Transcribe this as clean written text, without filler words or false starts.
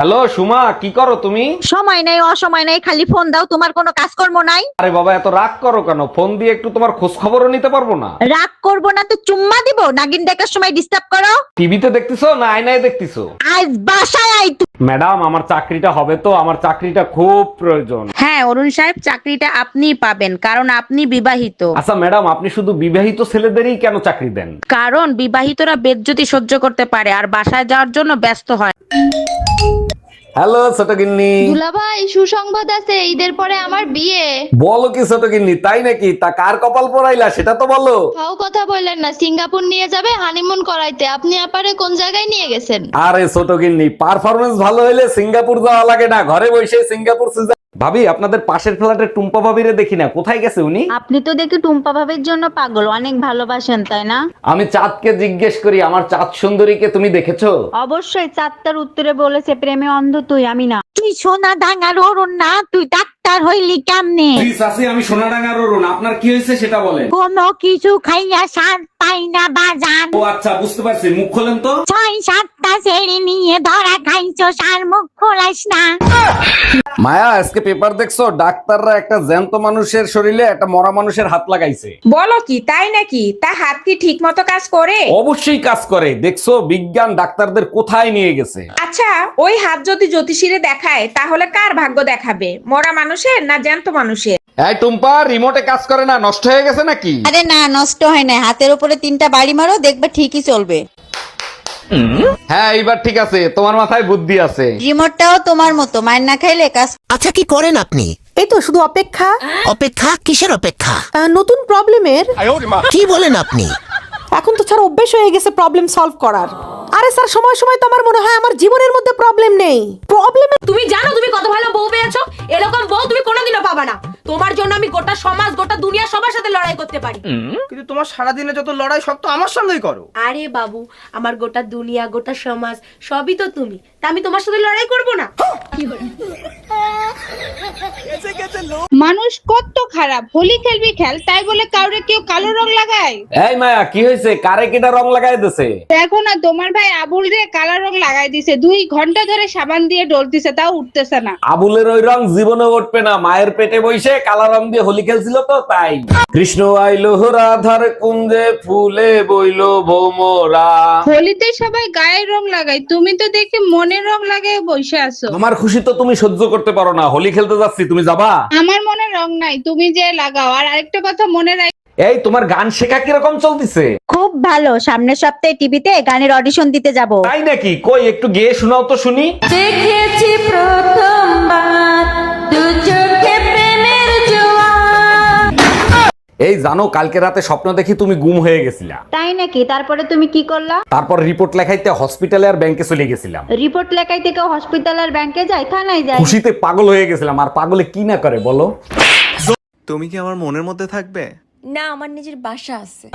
Hello Suma, কি করো তুমি? সময় নাই অসময় নাই, খালি ফোন দাও। তোমার কোনো কাজকর্ম নাই? আরে বাবা, এত রাগ করো কেন? ফোন দিয়ে একটু তোমার খোঁজ খবরও নিতে পারবো না? রাগ করবো না তো চুম্মা দিব? নাগিন দেখার সময় ডিস্টার্ব করো। টিভিতে দেখতেছো না আয়নায় দেখতেছো? আজ বাসায় আই ম্যাডাম, আমার চাকরিটা হবে তো? আমার চাকরিটা খুব প্রয়োজন। হ্যাঁ অরুণ সাহেব, চাকরিটা আপনিই পাবেন, কারণ আপনি বিবাহিত। আচ্ছা ম্যাডাম, আপনি শুধু বিবাহিত ছেলেদেরই কেন চাকরি দেন? কারণ বিবাহিতরা বেজ্জতি সহ্য করতে পারে আর বাসায় যাওয়ার জন্য ব্যস্ত হয়। হ্যালো ছোট গিন্নি। দুলাভাই, সুসংবাদ আছে, ঈদের পরে আমার বিয়ে। বলো কি ছোট গিন্নি, তাই নাকি? তা কার কপাল পোড়াইলা সেটা তো বলো। ফাও কথা বললেন না, সিঙ্গাপুর নিয়ে যাবে হানিমুন করাইতে। আপনি আপারে কোন জায়গায় নিয়ে গেছেন? আরে ছোট গিন্নি, পারফরমেন্স ভালো হইলে সিঙ্গাপুর যাওয়া লাগে না, ঘরে বসে সিঙ্গাপুর সুজা। ভাবি, আপনাদের পাশের ফ্ল্যাটের টুম্পা ভাবিরে দেখি না, কোথায় গেছে উনি? আপনি তো দেখি টুম্পা ভাবির জন্য পাগল, অনেক ভালোবাসেন তাই না? আমি চাঁদকে জিজ্ঞেস করি, আমার চাঁদ সুন্দরীকে তুমি দেখেছো? অবশ্যই চারটার উত্তরে বলেছে প্রেমে অন্ধ তুই, আমি না। তুই সোনা ডাঙ্গার অরুণ না, তুই ডাক্তার হইলি কেমনে? আমি সোনাডাঙ্গার অরুণ, আপনার কি হয়েছে সেটা বলেন। কোনো কিছু খাইয়া সার পাই না বাজান। ও আচ্ছা, বুঝতে পারছি, মুখ খোলেন তো। 6-7টা ছেড়ে নিয়ে ধরা খাইছো, সার মুখ খোলাস না। মায়া, আজকে পেপার দেখছো? ডাক্তাররা একটা জ্যান্ত মানুষের শরীরে একটা মরা মানুষের হাত লাগাইছে। বলো কি, তাই নাকি? তা হাত কি ঠিক মতো কাজ করে? অবশ্যই কাজ করে। দেখছো বিজ্ঞান ডাক্তারদের কোথায় নিয়ে গেছে। আচ্ছা, ওই হাত যদি জ্যোতিষীরে দেখায় তাহলে কার ভাগ্য দেখাবে, মরা মানুষের না জ্যান্ত মানুষের? এই টুম্পা, রিমোটে কাজ করে না, নষ্ট হয়ে গেছে নাকি? আরে না, নষ্ট হয় না। হাতের উপরে 3টা বাড়ি মারো, দেখবে ঠিকই চলবে। হ্যাঁ, এইবার ঠিক আছে, তোমার মাথায় বুদ্ধি আছে। রিমোটটাও তোমার মতো, মায়ের না খাইলে কাজ। আচ্ছা, কি করেন আপনি? এই তো শুধু অপেক্ষা। অপেক্ষা? কিসের অপেক্ষা? নতুন প্রবলেমের। কি বলেন আপনি? এখন তো স্যার অভ্যেস হয়ে গেছে প্রবলেম সলভ করার। আরে স্যার, সময় সময় তো আমার মনে হয় আমার জীবনের মধ্যে প্রবলেম নেই। প্রবলেম। তুমি জানো তুমি কত ভালো বউ পেয়েছো? এরকম বউ তুমি কোনোদিনও পাবা না। তোমার জন্য আমি গোটা সমাজ, গোটা দুনিয়া সবার সাথে লড়াই করতে পারি। কিন্তু তোমার সারাদিনে যত লড়াই সব তো আমার সঙ্গেই করো। আরে বাবু, আমার গোটা দুনিয়া, গোটা সমাজ সবই তো তুমি। তা আমি তোমার সাথে লড়াই করব না? মানুষ কত খারাপ। হোলি খেলবি খেল, তাই বলে কাউরে কেউ কালো রং লাগায়? এই মায়া, কি হয়েছে? কারে কিটা রং লাগাই দিছে? দেখো না, তোমার ভাই আবুল রে কালো রং লাগাই দিছে। 2 ঘন্টা ধরে সাবান দিয়ে ডলতিছে, তাও উঠতেছে না। আবুলের ওই রং জীবনে উঠবে না। মায়ের পেটে বসে কালা রং দিয়ে হোলি খেলছিল তো তাই। কৃষ্ণ আইলো রাধার কুঞ্জে, ফুলে বইলো ভোমরা। হোলিতে সবাই গায়ের রং লাগায়, তুমি তো দেখি মনের রং লাগায় বসে আছো। আমার খুশি তো তুমি সহ্য করতে পারো না। হোলি খেলতে যাচ্ছি, তুমি যাবা? আমার মনে রং নাই, তুমি যে লাগাও। আর আরেকটা কথা মনে রাখ, এই তোমার গান শেখা কিরকম চলতেছে? খুব ভালো। সামনের সপ্তাহে টিভিতে গানের অডিশন দিতে যাব। তাই নাকি? কই একটু গেয়ে শোনাও তো শুনি। দেখেছি প্রথমবার দু চোখে প্রেমের জোয়ার। এই জানো, কালকে রাতে স্বপ্ন দেখি তুমি গুম হয়ে গেছিলা। তাই নাকি? তারপরে তুমি কি করলা? তারপর রিপোর্ট লেখাইতে হসপিটালে আর ব্যাংকে চলে গেছিলাম। রিপোর্ট লেখাইতে কেউ হসপিটাল আর ব্যাংকে যায়? থানায় যায়। খুশিতে পাগল হয়ে গেছিলাম। আর পাগলে কি না করে বলো? তুমি কি আমার মনের মধ্যে থাকবে? না, আমার নিজের বাসা আছে।